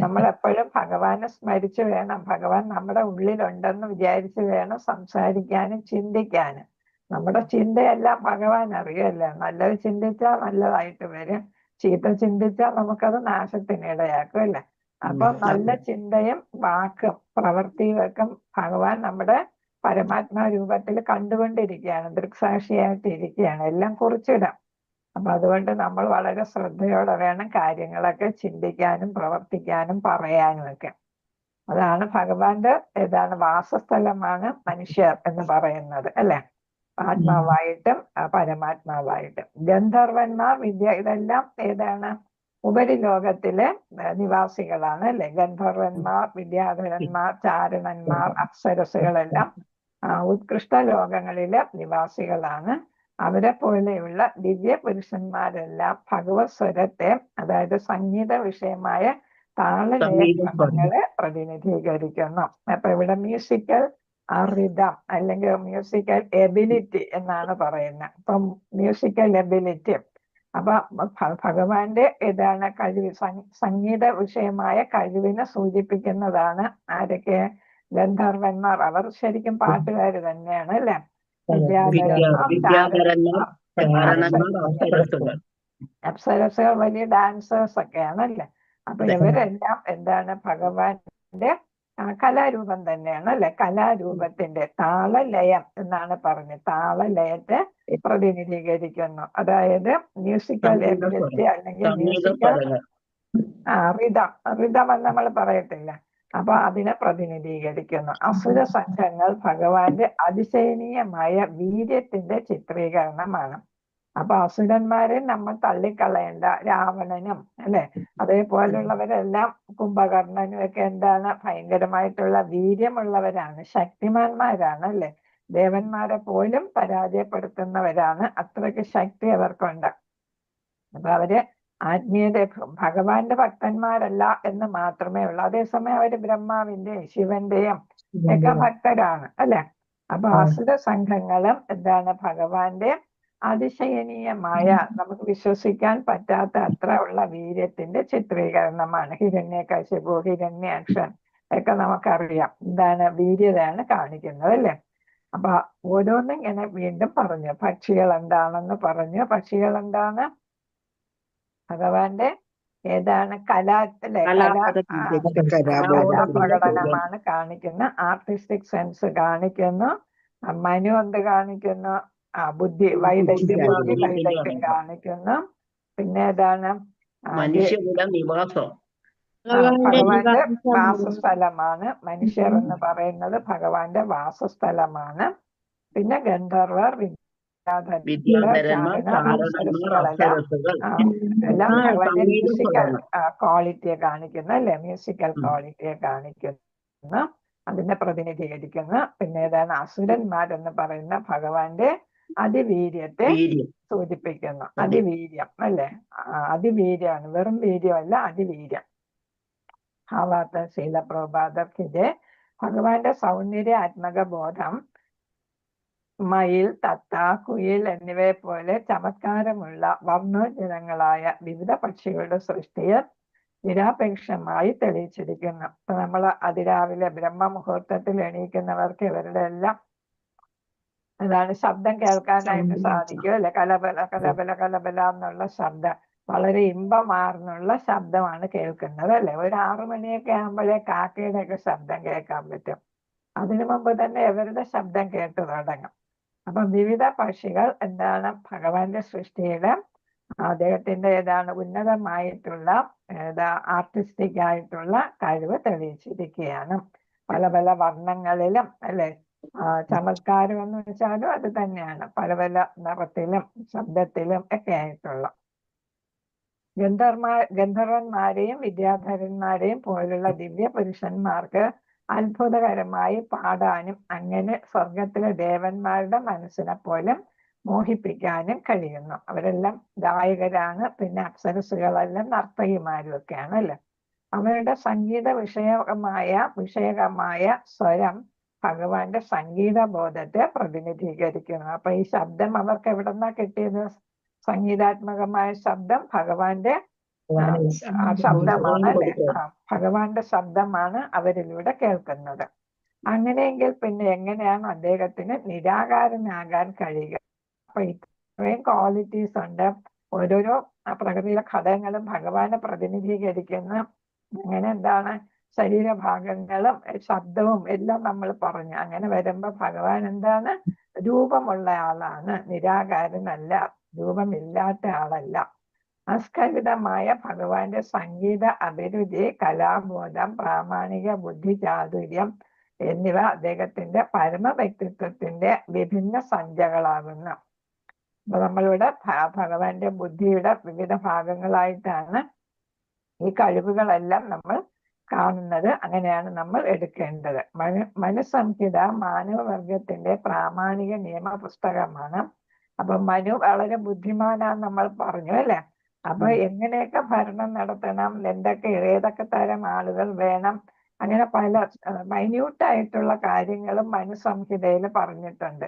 നമ്മൾ എപ്പോഴും ഭഗവാനെ സ്മരിച്ചു വേണം, ഭഗവാൻ നമ്മുടെ ഉള്ളിലുണ്ടെന്ന് വിചാരിച്ച് വേണം സംസാരിക്കാനും ചിന്തിക്കാനും. നമ്മുടെ ചിന്തയെല്ലാം ഭഗവാൻ അറിയല്ലേ. നല്ലത് ചിന്തിച്ചാൽ നല്ലതായിട്ട് വരും, ചീത്ത ചിന്തിച്ചാൽ നമുക്കത് നാശത്തിന് ഇടയാക്കും അല്ലേ. അപ്പൊ നല്ല ചിന്തയും വാക്കും പ്രവൃത്തിയൊക്കെ ഭഗവാൻ നമ്മുടെ പരമാത്മാ രൂപത്തിൽ കണ്ടുകൊണ്ടിരിക്കുകയാണ്, ദൃക്സാക്ഷിയായിട്ട് ഇരിക്കുകയാണ്, എല്ലാം കുറിച്ചിടാം. അപ്പൊ അതുകൊണ്ട് നമ്മൾ വളരെ ശ്രദ്ധയോടെ വേണം കാര്യങ്ങളൊക്കെ ചിന്തിക്കാനും പ്രവർത്തിക്കാനും പറയാനും ഒക്കെ. അതാണ് ഭഗവാന്റെ ഏതാണ് വാസസ്ഥലമാണ് മനുഷ്യർ എന്ന് പറയുന്നത് അല്ലെ. ആത്മാവായിട്ടും പരമാത്മാവായിട്ടും. ഗന്ധർവന്മാർ ഇതെല്ലാം ഏതാണ്? ഉപരിലോകത്തിലെ നിവാസികളാണ് അല്ലെ. ഗന്ധർവന്മാർ, വിദ്യാധരന്മാർ, ചാരണന്മാർ, അപ്സരസുകളെല്ലാം ഉത്കൃഷ്ട ലോകങ്ങളിലെ നിവാസികളാണ്. അവരെ പോലെയുള്ള ദിവ്യ പുരുഷന്മാരെല്ലാം ഭഗവത് സ്വരത്തെ, അതായത് സംഗീത വിഷയമായ താളലയങ്ങളെ പ്രതിനിധീകരിക്കുന്നു. അപ്പൊ ഇവിടെ മ്യൂസിക്കൽ റിതം അല്ലെങ്കിൽ മ്യൂസിക്കൽ എബിലിറ്റി എന്നാണ് പറയുന്നത്. അപ്പം മ്യൂസിക്കൽ എബിലിറ്റി അപ്പൊ ഭഗവാന്റെ ഏതാണ്? കഴിവ്, സംഗീത വിഷയമായ കഴിവിനെ സൂചിപ്പിക്കുന്നതാണ്. ആരൊക്കെ? ഗന്ധർവന്മാർ. അവർ ശരിക്കും പാട്ടുകാർ തന്നെയാണ് അല്ലെ. വിദ്യാധരന്മാർ, അപ്സരസുകൾ. അപ്സരസുകൾ വലിയ ഡാൻസേഴ്സ് ഒക്കെയാണല്ലേ. അപ്പൊ ഇവരെല്ലാം എന്താണ് ഭഗവാന്റെ കലാരൂപം തന്നെയാണ് അല്ലെ. കലാരൂപത്തിന്റെ താളലയം എന്നാണ് പറഞ്ഞത്. താളലയത്തെ പ്രതിനിധീകരിക്കുന്നു. അതായത് മ്യൂസിക്കൽ എബിലിറ്റി അല്ലെങ്കിൽ മ്യൂസിക്കൽ റിതം എന്ന് നമ്മൾ പറയത്തില്ല. അപ്പൊ അതിനെ പ്രതിനിധീകരിക്കുന്നു. അസുര സംഘങ്ങൾ ഭഗവാന്റെ അതിശയനീയമായ വീര്യത്തിന്റെ ചിത്രീകരണമാണ്. അപ്പൊ അസുരന്മാരെ നമ്മൾ തള്ളിക്കളയേണ്ട. രാവണനും അല്ലെ, അതേപോലുള്ളവരെല്ലാം കുംഭകർണനും ഒക്കെ എന്താണ് ഭയങ്കരമായിട്ടുള്ള വീര്യമുള്ളവരാണ്, ശക്തിമാന്മാരാണ് അല്ലെ. ദേവന്മാരെ പോലും പരാജയപ്പെടുത്തുന്നവരാണ്. അത്രയ്ക്ക് ശക്തി അവർക്കുണ്ട്. അപ്പൊ അവര് ആത്മീയത ഭഗവാന്റെ ഭക്തന്മാരല്ല എന്ന് മാത്രമേ ഉള്ളൂ. അതേസമയം അവര് ബ്രഹ്മാവിന്റെയും ശിവന്റെയും ഒക്കെ ഭക്തരാണ് അല്ലെ. അപ്പൊ അസുര സംഘങ്ങളും എന്താണ് ഭഗവാന്റെ അതിശയനീയമായ, നമുക്ക് വിശ്വസിക്കാൻ പറ്റാത്ത അത്ര ഉള്ള വീര്യത്തിന്റെ ചിത്രീകരണമാണ്. ഹിരണ്യകശിപു, ഹിരണ്യാക്ഷൻ ഒക്കെ നമുക്കറിയാം എന്താണ് വീര്യതയാണ് കാണിക്കുന്നത് അല്ലെ. അപ്പൊ ഓരോന്നും ഇങ്ങനെ വീണ്ടും പറഞ്ഞു. പക്ഷികൾ എന്താണെന്ന് പറഞ്ഞു. പക്ഷികൾ എന്താണ് ഭഗവാന്റെ ഏതാണ് കലാപ്രകടനമാണ് കാണിക്കുന്ന, ആർട്ടിസ്റ്റിക് സെൻസ് കാണിക്കുന്നു. മനു എന്ത് കാണിക്കുന്നു? ബുദ്ധി വൈദഗ്ധ്യം, ബുദ്ധി വൈദഗ്ധ്യം കാണിക്കുന്നു. പിന്നെ ഏതാണ് ഭഗവാന്റെ വാസസ്ഥലമാണ്. മനുഷ്യർ എന്ന് പറയുന്നത് ഭഗവാന്റെ വാസസ്ഥലമാണ്. പിന്നെ ഗന്ധർവർ, എല്ലാം ഭഗവാന്റെ മ്യൂസിക്കൽ ക്വാളിറ്റിയെ കാണിക്കുന്നു അല്ലെ. മ്യൂസിക്കൽ ക്വാളിറ്റിയെ കാണിക്കുന്നു, അതിനെ പ്രതിനിധീകരിക്കുന്നു. പിന്നെ ഏതാണ് അസുരന്മാരെന്ന് പറയുന്ന ഭഗവാന്റെ അതിവീര്യത്തെ സൂചിപ്പിക്കുന്നു. അതിവീര്യം അല്ലെ, അതിവീര്യമാണ്, വെറും വീര്യമല്ല, അതിവീര്യം. ഭാവാർത്ഥ ശീലപ്രഭാതർക്കിത് ഭഗവാന്റെ സൗന്ദര്യാത്മക ബോധം മയിൽ, തത്ത, കുയിൽ എന്നിവയെ പോലെ ചമത്കാരമുള്ള വർണ്ണോജ്വലങ്ങളായ വിവിധ പക്ഷികളുടെ സൃഷ്ടിയെ നിരാപേക്ഷമായി തെളിയിച്ചിരിക്കുന്നു. ഇപ്പൊ നമ്മൾ അതിരാവിലെ ബ്രഹ്മമുഹൂർത്തത്തിൽ എണീക്കുന്നവർക്ക് ഇവരുടെ എല്ലാം എന്താണ് ശബ്ദം കേൾക്കാനായിട്ട് സാധിക്കും അല്ലെ. കലബല കലബല കലബല എന്നുള്ള ശബ്ദം, വളരെ ഇമ്പമാർന്നുള്ള ശബ്ദമാണ് കേൾക്കുന്നത് അല്ലെ. ഒരു 6 മണിയൊക്കെ ആകുമ്പോഴേ കാക്കയുടെ ഒക്കെ ശബ്ദം കേൾക്കാൻ പറ്റും. അതിനു മുമ്പ് തന്നെ ഇവരുടെ ശബ്ദം കേട്ടു തുടങ്ങും. അപ്പൊ വിവിധ പക്ഷികൾ എന്താണ് ഭഗവാന്റെ സൃഷ്ടിയുടെ അദ്ദേഹത്തിന്റെ ഏതാണ് ഉന്നതമായിട്ടുള്ള ആർട്ടിസ്റ്റിക് ആയിട്ടുള്ള കഴിവ് തെളിയിച്ചിരിക്കുകയാണ്. പല പല വർണ്ണങ്ങളിലും അല്ലെ. ചമത്കാരം എന്ന് വെച്ചാലും അത് തന്നെയാണ്, പല പല നിറത്തിലും ശബ്ദത്തിലും ഒക്കെ ആയിട്ടുള്ള. ഗന്ധർവന്മാരെയും വിദ്യാധരന്മാരെയും പോലുള്ള ദിവ്യ പുരുഷന്മാർക്ക് അത്ഭുതകരമായി പാടാനും അങ്ങനെ സ്വർഗത്തിലെ ദേവന്മാരുടെ മനസ്സിനെ പോലും മോഹിപ്പിക്കാനും കഴിയുന്നു. അവരെല്ലാം ഗായകരാണ്. പിന്നെ അപ്സരസുകളെല്ലാം നർത്തകിമാരും ഒക്കെയാണ് അല്ലെ. അവരുടെ സംഗീത വിഷയകമായ സ്വരം ഭഗവാന്റെ സംഗീത ബോധത്തെ പ്രതിനിധീകരിക്കുന്നു. അപ്പൊ ഈ ശബ്ദം അവർക്ക് എവിടെന്നാ കിട്ടിയത്? സംഗീതാത്മകമായ ശബ്ദം ഭഗവാന്റെ ശബ്ദമാണ് അല്ലെ. ഭഗവാന്റെ ശബ്ദമാണ് അവരിലൂടെ കേൾക്കുന്നത്. അങ്ങനെയെങ്കിൽ പിന്നെ എങ്ങനെയാണ് അദ്ദേഹത്തിന് നിരാകാരനാകാൻ കഴിയുക? അപ്പൊ ഇത്രയും ക്വാളിറ്റീസ് ഉണ്ട്. ഓരോരോ പ്രകൃതിയിലെ ഘടകങ്ങളും ഭഗവാനെ പ്രതിനിധീകരിക്കുന്ന അങ്ങനെ എന്താണ് ശരീരഭാഗങ്ങളും ശബ്ദവും എല്ലാം നമ്മൾ പറഞ്ഞു. അങ്ങനെ വരുമ്പോ ഭഗവാൻ എന്താണ് രൂപമുള്ള ആളാണ്, നിരാകാരനല്ല, രൂപമില്ലാത്ത ആളല്ല. അസ്ഖലിതമായ ഭഗവാന്റെ സംഗീത അഭിരുചി, കലാബോധം, പ്രാമാണിക ബുദ്ധി, ചാതുര്യം എന്നിവ അദ്ദേഹത്തിന്റെ പരമ വ്യക്തിത്വത്തിന്റെ വിഭിന്ന സഞ്ചകളാകുന്നു. അപ്പൊ നമ്മളിവിടെ ഭഗവാന്റെ ബുദ്ധിയുടെ വിവിധ ഭാഗങ്ങളായിട്ടാണ് ഈ കഴിവുകളെല്ലാം നമ്മൾ കാണുന്നത്. അങ്ങനെയാണ് നമ്മൾ എടുക്കേണ്ടത്. മനുസംഹിത മാനവവർഗത്തിന്റെ പ്രാമാണിക നിയമ പുസ്തകമാണ്. അപ്പൊ മനു വളരെ ബുദ്ധിമാനാന്ന് നമ്മൾ പറഞ്ഞു അല്ലെ. അപ്പൊ എങ്ങനെയൊക്കെ ഭരണം നടത്തണം, ഏതൊക്കെ തരം ആളുകൾ വേണം, അങ്ങനെ പല മൈന്യൂട്ടായിട്ടുള്ള കാര്യങ്ങളും മനുസംഹിതയിൽ പറഞ്ഞിട്ടുണ്ട്.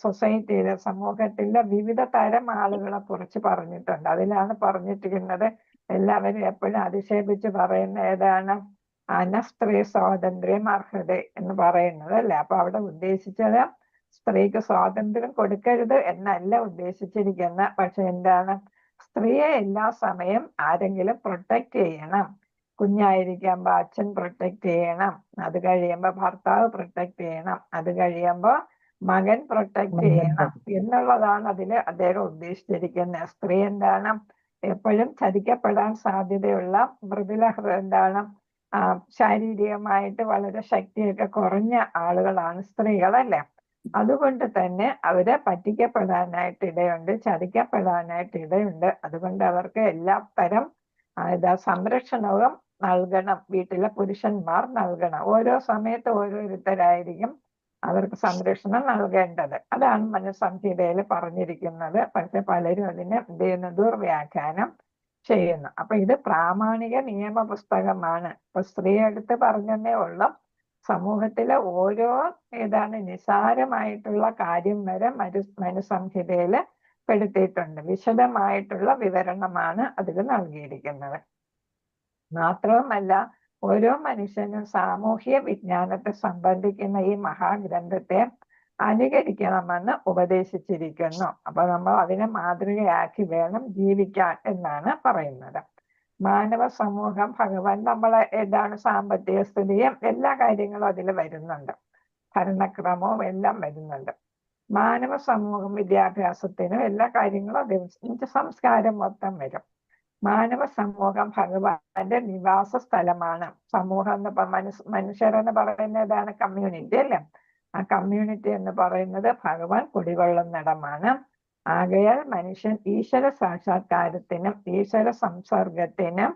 സൊസൈറ്റിയിലെ സമൂഹത്തിലെ വിവിധ തരം ആളുകളെ കുറിച്ച് പറഞ്ഞിട്ടുണ്ട്. അതിലാണ് പറഞ്ഞിരിക്കുന്നത് എല്ലാവരും എപ്പോഴും അധിക്ഷേപിച്ച് പറയുന്ന ഏതാണ്? സ്ത്രീ സ്വാതന്ത്ര്യം, അർഹത എന്ന് പറയുന്നത് അല്ലെ. അപ്പൊ അവിടെ ഉദ്ദേശിച്ചത് സ്ത്രീക്ക് സ്വാതന്ത്ര്യം കൊടുക്കരുത് എന്നല്ല ഉദ്ദേശിച്ചിരിക്കുന്ന. പക്ഷെ എന്താണ്, സ്ത്രീയെ എല്ലാ സമയം ആരെങ്കിലും പ്രൊട്ടക്ട് ചെയ്യണം. കുഞ്ഞായിരിക്കുമ്പോ അച്ഛൻ പ്രൊട്ടക്ട് ചെയ്യണം, അത് കഴിയുമ്പോ ഭർത്താവ് പ്രൊട്ടക്ട് ചെയ്യണം, അത് കഴിയുമ്പോ മകൻ പ്രൊട്ടക്ട് ചെയ്യണം എന്നുള്ളതാണ് അതില് അദ്ദേഹം ഉദ്ദേശിച്ചിരിക്കുന്നത്. സ്ത്രീ എന്താണ്, എപ്പോഴും ചതിക്കപ്പെടാൻ സാധ്യതയുള്ള മൃദുല എന്താണ് ശാരീരികമായിട്ട് വളരെ ശക്തിയൊക്കെ കുറഞ്ഞ ആളുകളാണ് സ്ത്രീകളല്ലേ. അതുകൊണ്ട് തന്നെ അവരെ പറ്റിക്കപ്പെടാനായിട്ട് ഇടയുണ്ട്, ചതിക്കപ്പെടാനായിട്ട് ഇടയുണ്ട്. അതുകൊണ്ട് അവർക്ക് എല്ലാ തരം സംരക്ഷണവും നൽകണം, വീട്ടിലെ പുരുഷന്മാർ നൽകണം. ഓരോ സമയത്ത് ഓരോരുത്തരായിരിക്കും അവർക്ക് സംരക്ഷണം നൽകേണ്ടത്. അതാണ് മനുസംഹിതയിൽ പറഞ്ഞിരിക്കുന്നത്. പക്ഷെ പലരും അതിനെ എന്ത് ചെയ്യുന്നു, ദുർവ്യാഖ്യാനം ചെയ്യുന്നു. അപ്പൊ ഇത് പ്രാമാണിക നിയമ പുസ്തകമാണ്. ഇപ്പൊ സ്ത്രീ എടുത്ത് പറഞ്ഞതേ ഉള്ളൂ. സമൂഹത്തിലെ ഓരോ നിസാരമായിട്ടുള്ള കാര്യം വരെ മനുസംഹിതയില് പെടുത്തിയിട്ടുണ്ട്. വിശദമായിട്ടുള്ള വിവരണമാണ് അതിൽ നൽകിയിരിക്കുന്നത്. മാത്രവുമല്ല, ഓരോ മനുഷ്യനും സാമൂഹ്യ വിജ്ഞാനത്തെ സംബന്ധിക്കുന്ന ഈ മഹാഗ്രന്ഥത്തെ അനുകരിക്കണമെന്ന് ഉപദേശിച്ചിരിക്കുന്നു. അപ്പൊ നമ്മൾ അതിനെ മാതൃകയാക്കി വേണം ജീവിക്കാൻ എന്നാണ് പറയുന്നത്. മാനവ സമൂഹം, ഭഗവാൻ നമ്മളെ സാമ്പത്തിക സ്ഥിതിയും എല്ലാ കാര്യങ്ങളും അതിൽ വരുന്നുണ്ട്, ഭരണക്രമവും എല്ലാം വരുന്നുണ്ട്. മാനവ സമൂഹം വിദ്യാഭ്യാസത്തിനും എല്ലാ കാര്യങ്ങളും അതിൽ സംസ്കാരം മൊത്തം വരും. മാനവ സമൂഹം ഭഗവാന്റെ നിവാസ സ്ഥലമാണ്. സമൂഹം മനുഷ്യരെന്ന് പറയുന്നതാണ് കമ്മ്യൂണിറ്റി അല്ലേ. ആ കമ്മ്യൂണിറ്റി എന്ന് പറയുന്നത് ഭഗവാൻ കുടികൊള്ളുന്നിടമാണ്. ആകയാൽ മനുഷ്യൻ ഈശ്വര സാക്ഷാത്കാരത്തിനും ഈശ്വര സംസർഗത്തിനും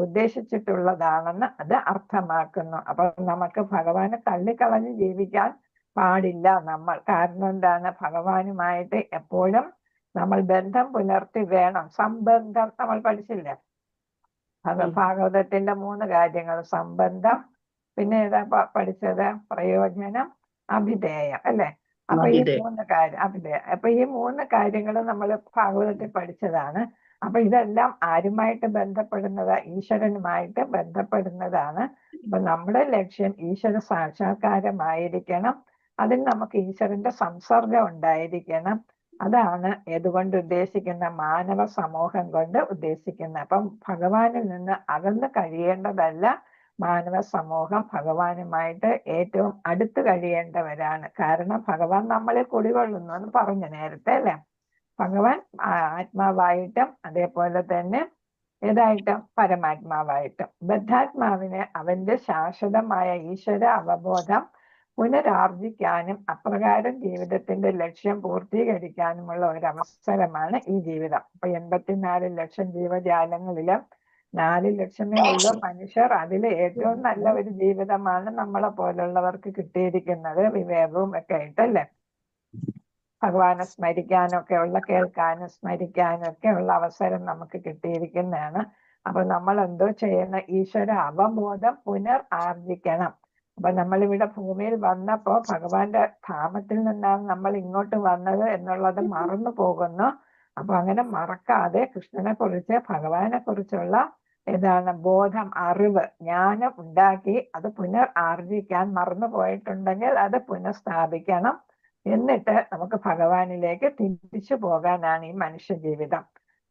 ഉദ്ദേശിച്ചിട്ടുള്ളതാണെന്ന് അത് അർത്ഥമാക്കുന്നു. അപ്പൊ നമുക്ക് ഭഗവാനെ തള്ളിക്കളഞ്ഞ് ജീവിക്കാൻ പാടില്ല നമ്മൾ. കാരണം എന്താണ്, ഭഗവാനുമായിട്ട് എപ്പോഴും നമ്മൾ ബന്ധം പുലർത്തി വേണം. സംബന്ധം നമ്മൾ പഠിച്ചില്ലേ, ഭാഗവതത്തിന്റെ 3 കാര്യങ്ങൾ: സംബന്ധം, പിന്നെ ഏതാ പഠിച്ചത്, പ്രയോജനം, അഭിധേയം അല്ലെ. അപ്പൊ ഈ 3 കാര്യം, അഭിധേയം. അപ്പൊ ഈ 3 കാര്യങ്ങൾ നമ്മൾ ഭാഗവതത്തിൽ പഠിച്ചതാണ്. അപ്പൊ ഇതെല്ലാം ആരുമായിട്ട് ബന്ധപ്പെടുന്നത്, ഈശ്വരനുമായിട്ട് ബന്ധപ്പെടുന്നതാണ്. അപ്പൊ നമ്മുടെ ലക്ഷ്യം ഈശ്വര സാക്ഷാത്കാരമായിരിക്കണം. അതിൽ നമുക്ക് ഈശ്വരന്റെ സംസർഗം ഉണ്ടായിരിക്കണം. അതാണ് ഏതുകൊണ്ട് ഉദ്ദേശിക്കുന്ന, മാനവ സമൂഹം കൊണ്ട് ഉദ്ദേശിക്കുന്നത്. അപ്പം ഭഗവാനിൽ നിന്ന് അകന്ന് കഴിയേണ്ടതല്ല മാനവ സമൂഹം, ഭഗവാനുമായിട്ട് ഏറ്റവും അടുത്ത് കഴിയേണ്ടവരാണ്. കാരണം ഭഗവാൻ നമ്മളിൽ കുടികൊള്ളുന്നു എന്ന് പറഞ്ഞു നേരത്തെ അല്ലെ. ഭഗവാൻ ആത്മാവായിട്ടും അതേപോലെ തന്നെ ഏതായിട്ടും പരമാത്മാവായിട്ടും. ബദ്ധാത്മാവിന് അവന്റെ ശാശ്വതമായ ഈശ്വര അവബോധം പുനരാർജിക്കാനും അപ്രകാരം ജീവിതത്തിന്റെ ലക്ഷ്യം പൂർത്തീകരിക്കാനുമുള്ള ഒരു അവസരമാണ് ഈ ജീവിതം. അപ്പൊ 84 ലക്ഷം ജീവജാലങ്ങളിലും 4 ലക്ഷമേ ഉള്ളൂ മനുഷ്യർ. അതിൽ ഏറ്റവും നല്ല ഒരു ജീവിതമാണ് നമ്മളെ പോലുള്ളവർക്ക് കിട്ടിയിരിക്കുന്നത്, വിവേകവും ഒക്കെ ആയിട്ടല്ലേ. ഭഗവാനെ സ്മരിക്കാനൊക്കെ ഉള്ള, കേൾക്കാനും സ്മരിക്കാനും ഒക്കെ ഉള്ള അവസരം നമുക്ക് കിട്ടിയിരിക്കുന്നതാണ്. അപ്പൊ നമ്മൾ എന്തോ ചെയ്യുന്ന, ഈശ്വര അവബോധം ആർജിക്കണം. അപ്പൊ നമ്മളിവിടെ ഭൂമിയിൽ വന്നപ്പോ ഭഗവാന്റെ ധാമത്തിൽ നിന്നാണ് നമ്മൾ ഇങ്ങോട്ട് വന്നത് എന്നുള്ളത് മറന്നു പോകുന്നു. അപ്പൊ അങ്ങനെ മറക്കാതെ കൃഷ്ണനെ കുറിച്ച്, ഭഗവാനെ കുറിച്ചുള്ള ബോധം, അറിവ്, ജ്ഞാനം ഉണ്ടാക്കി അത് ആർജിക്കാൻ മറന്നു പോയിട്ടുണ്ടെങ്കിൽ അത് പുനഃസ്ഥാപിക്കണം. എന്നിട്ട് നമുക്ക് ഭഗവാനിലേക്ക് തിരിച്ചു പോകാനാണ് ഈ മനുഷ്യ ജീവിതം.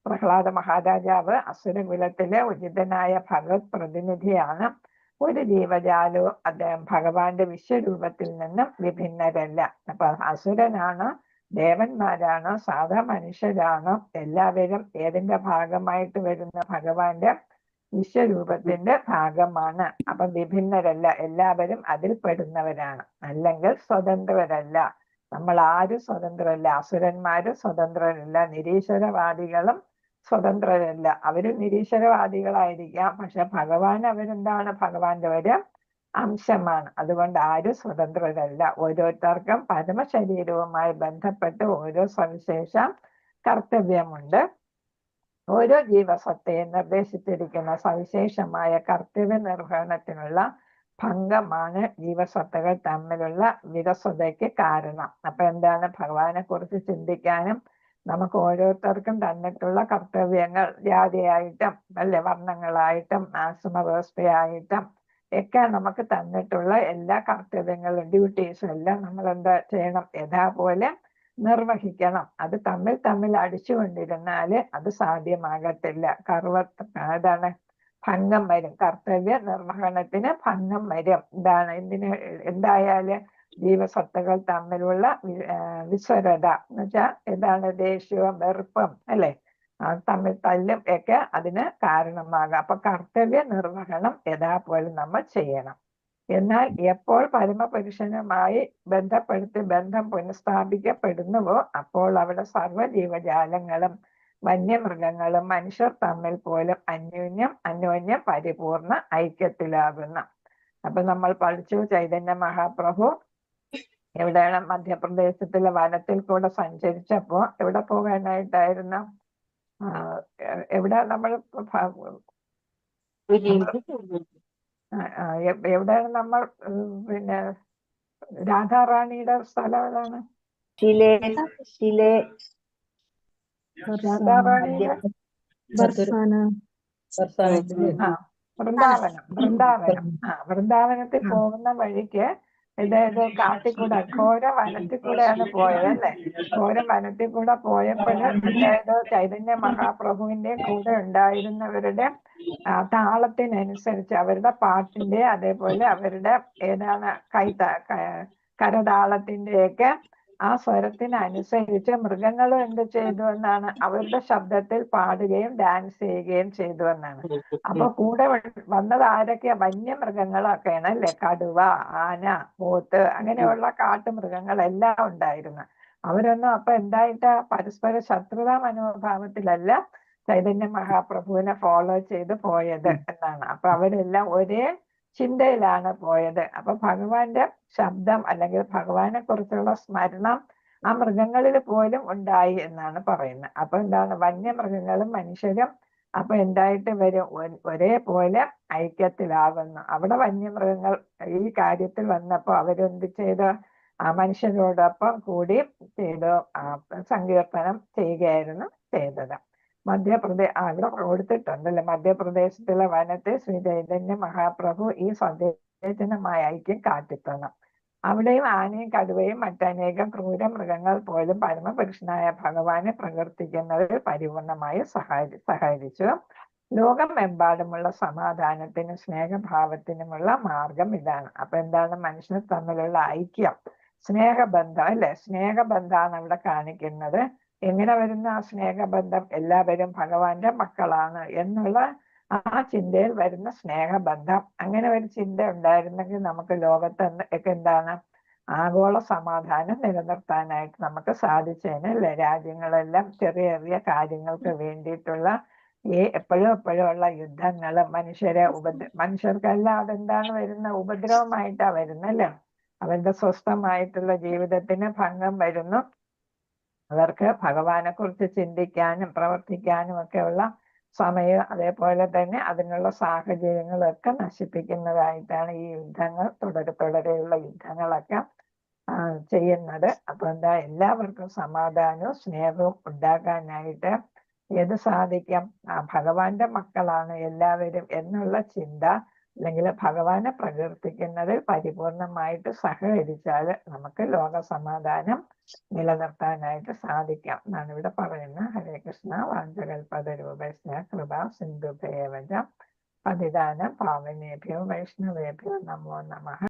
പ്രഹ്ലാദ മഹാരാജാവ് അസുരകുലത്തിലെ ഉചിതനായ ഭഗവത് പ്രതിനിധിയാണ്. ഒരു ജീവജാലവും അദ്ദേഹം ഭഗവാന്റെ വിശ്വരൂപത്തിൽ നിന്നും വിഭിന്നരല്ല. അപ്പൊ അസുരനാണ്, ദേവന്മാരാണ്, സാധാ മനുഷ്യരാണ്, എല്ലാവരും ഏതിന്റെ ഭാഗമായിട്ട് വരുന്ന, ഭഗവാന്റെ വിശ്വരൂപത്തിന്റെ ഭാഗമാണ്. അപ്പൊ വിഭിന്നരല്ല, എല്ലാവരും അതിൽ പെടുന്നവരാണ്. അല്ലെങ്കിൽ സ്വതന്ത്രരല്ല. നമ്മൾ ആരും സ്വതന്ത്രരല്ല. അസുരന്മാരും സ്വതന്ത്രരല്ല, നിരീശ്വരവാദികളും സ്വതന്ത്രരല്ല. അവര് നിരീശ്വരവാദികളായിരിക്കാം, പക്ഷെ ഭഗവാൻ അവരെന്താണ്, ഭഗവാന്റെ ഒരു അംശമാണ്. അതുകൊണ്ട് ആരും സ്വതന്ത്രരല്ല. ഓരോരുത്തർക്കും പരമശരീരവുമായി ബന്ധപ്പെട്ട് ഓരോ സവിശേഷ കർത്തവ്യമുണ്ട്. ഓരോ ജീവസത്തയും നിർദ്ദേശിച്ചിരിക്കുന്ന സവിശേഷമായ കർത്തവ്യ നിർവഹണത്തിനുള്ള ഭംഗമാണ് ജീവസത്തകൾ തമ്മിലുള്ള വിരസതയ്ക്ക് കാരണം. അപ്പൊ എന്താണ്, ഭഗവാനെ കുറിച്ച് ചിന്തിക്കാനും നമുക്ക് ഓരോരുത്തർക്കും തന്നിട്ടുള്ള കർത്തവ്യങ്ങൾ ജാതിയായിട്ടും അല്ലെ, വർണ്ണങ്ങളായിട്ടും ആശ്രമ വ്യവസ്ഥയായിട്ടും ഒക്കെ നമുക്ക് തന്നിട്ടുള്ള എല്ലാ കർത്തവ്യങ്ങളും ഡ്യൂട്ടീസും എല്ലാം നമ്മൾ എന്താ ചെയ്യണം? യഥാപോലെ നിർവഹിക്കണം. അത് തമ്മിൽ തമ്മിൽ അടിച്ചുകൊണ്ടിരുന്നാല് അത് സാധ്യമാകത്തില്ല. അതാണ് ഭംഗം വരും. കർത്തവ്യ നിർവഹണത്തിന് ഭംഗം വരും. എന്തായാല് ജീവസത്തകൾ തമ്മിലുള്ള വിസ്വരത എന്ന് വെച്ചാൽ എന്താണ്? ദേഷ്യവും വെറുപ്പും അല്ലെ, തമ്മിൽ തല്ലും ഒക്കെ അതിന് കാരണമാകാം. അപ്പൊ കർത്തവ്യ നിർവഹണം യഥാപോലെ നമ്മൾ ചെയ്യണം. എന്നാൽ എപ്പോൾ പരമപുരുഷനുമായി ബന്ധപ്പെടുത്തി ബന്ധം പുനഃസ്ഥാപിക്കപ്പെടുന്നുവോ അപ്പോൾ അവിടെ സർവ്വജീവജാലങ്ങളും വന്യമൃഗങ്ങളും മനുഷ്യർ തമ്മിൽ പോലും അന്യോന്യം പരിപൂർണ ഐക്യത്തിലാകുന്നു. അപ്പൊ നമ്മൾ പഠിച്ചു ചൈതന്യ മഹാപ്രഭു എവിടെയാണ്? മധ്യപ്രദേശത്തിലെ വനത്തിൽ കൂടെ സഞ്ചരിച്ചപ്പോ എവിടെ പോകാനായിട്ടായിരുന്നു? എവിടെ നമ്മൾ എവിടെയാണ് നമ്മൾ പിന്നെ രാധാറാണിയുടെ സ്ഥലം എവിടെയാണ്? രാധാറാണിയുടെ വൃന്ദാവനത്തിൽ പോകുന്ന വഴിക്ക് കാട്ടിക്കൂടെ ഘോര വനത്തിൽ കൂടെയാണ് പോയത് അല്ലെ. ഘോര വനത്തിൽ കൂടെ പോയപ്പോഴ് ചൈതന്യ മഹാപ്രഭുവിന്റെ കൂടെ ഉണ്ടായിരുന്നവരുടെ താളത്തിനനുസരിച്ച് അവരുടെ പാട്ടിന്റെ അതേപോലെ അവരുടെ കരതാളത്തിന്റെയൊക്കെ ആ സ്വരത്തിനനുസരിച്ച് മൃഗങ്ങളും എന്ത് ചെയ്തു എന്നാണ്? അവരുടെ ശബ്ദത്തിൽ പാടുകയും ഡാൻസ് ചെയ്യുകയും ചെയ്തു എന്നാണ്. അപ്പൊ കൂടെ വന്നത് ആരൊക്കെയാ? വന്യമൃഗങ്ങളൊക്കെയാണ് അല്ലെ. കടുവ, ആന, പോത്ത് അങ്ങനെയുള്ള കാട്ടുമൃഗങ്ങളെല്ലാം ഉണ്ടായിരുന്നു. അവരൊന്നും അപ്പൊ എന്തായിട്ടാ? പരസ്പര ശത്രുതാ മനോഭാവത്തിലല്ല ചൈതന്യ മഹാപ്രഭുവിനെ ഫോളോ ചെയ്ത് പോയത് എന്നാണ്. അപ്പൊ അവരെല്ലാം ഒരേ ചിന്തയിലാണ് പോയത്. അപ്പൊ ഭഗവാന്റെ ശബ്ദം അല്ലെങ്കിൽ ഭഗവാനെ കുറിച്ചുള്ള സ്മരണം ആ മൃഗങ്ങളിൽ പോലും ഉണ്ടായി എന്നാണ് പറയുന്നത്. അപ്പൊ എന്താണ്? വന്യമൃഗങ്ങളും മനുഷ്യരും അപ്പൊ എന്തായിട്ട് വരും? ഒരേപോലെ ഐക്യത്തിലാകുന്നു. അവിടെ വന്യമൃഗങ്ങൾ ഈ കാര്യത്തിൽ വന്നപ്പോ അവരെന്ത് ചെയ്ത്? ആ മനുഷ്യരോടൊപ്പം കൂടി സങ്കീർത്തനം ചെയ്യുകയായിരുന്നു ചെയ്തത്. ഇവിടെ കൊടുത്തിട്ടുണ്ടല്ലോ. മധ്യപ്രദേശത്തിലെ വനത്തിൽ ശ്രീ ചൈതന്യ മഹാപ്രഭു ഈ സന്ദേശജനമായ ഐക്യം കാട്ടിത്തന്നു. അവിടെയും ആനയും കടുവയും മറ്റനേകം ക്രൂര മൃഗങ്ങൾ പോലും പരമപുരുഷനായ ഭഗവാനെ പ്രകീർത്തിക്കുന്നതിൽ പരിപൂർണമായി സഹകരിച്ചു. ലോകമെമ്പാടുമുള്ള സമാധാനത്തിനും സ്നേഹഭാവത്തിനുമുള്ള മാർഗം ഇതാണ്. അപ്പൊ എന്താണ്? മനുഷ്യർ തമ്മിലുള്ള ഐക്യം, സ്നേഹബന്ധം അല്ലെ. സ്നേഹബന്ധമാണ് അവിടെ കാണിക്കുന്നത്. എങ്ങനെ വരുന്ന ആ സ്നേഹബന്ധം? എല്ലാവരും ഭഗവാന്റെ മക്കളാണ് എന്നുള്ള ആ ചിന്തയിൽ വരുന്ന സ്നേഹബന്ധം. അങ്ങനെ ഒരു ചിന്ത ഉണ്ടായിരുന്നെങ്കിൽ നമുക്ക് ലോകത്ത് ഒക്കെ എന്താണ്? ആഗോള സമാധാനം നിലനിർത്താനായിട്ട് നമുക്ക് സാധിച്ചേനെ അല്ലെ. രാജ്യങ്ങളെല്ലാം ചെറിയ ചെറിയ കാര്യങ്ങൾക്ക് വേണ്ടിയിട്ടുള്ള എപ്പോഴും ഉള്ള യുദ്ധങ്ങളും മനുഷ്യർക്കെല്ലാം അതെന്താണ് വരുന്ന? ഉപദ്രവമായിട്ടാ വരുന്നല്ലേ. അവരുടെ സ്വസ്ഥമായിട്ടുള്ള ജീവിതത്തിന് ഭംഗം വരുന്നു. അവർക്ക് ഭഗവാനെ കുറിച്ച് ചിന്തിക്കാനും പ്രവർത്തിക്കാനും ഒക്കെയുള്ള സമയം അതേപോലെ തന്നെ അതിനുള്ള സാഹചര്യങ്ങളും ഒക്കെ നശിപ്പിക്കുന്നതായിട്ടാണ് ഈ യുദ്ധങ്ങൾ തുടരെയുള്ള യുദ്ധങ്ങളൊക്കെ ചെയ്യുന്നത്. അപ്പൊ എല്ലാവർക്കും സമാധാനവും സ്നേഹവും ഉണ്ടാക്കാനായിട്ട് ഏത് സാധിക്കും? ഭഗവാന്റെ മക്കളാണ് എല്ലാവരും എന്നുള്ള ചിന്ത അല്ലെങ്കിൽ ഭഗവാനെ പ്രകീർത്തിക്കുന്നതിൽ പരിപൂർണമായിട്ട് സഹകരിച്ചാൽ നമുക്ക് ലോക സമാധാനം നിലനിർത്താനായിട്ട് സാധിക്കാം എന്നാണ് ഇവിടെ പറയുന്നത്. ഹരേ കൃഷ്ണ. വാഞ്ചകൽപതരൂപേണ കൃപാ സിന്ധുഭേവ പതിതാനം പാവനേഭ്യോ വൈഷ്ണവേഭ്യോ നമോ നമഃ.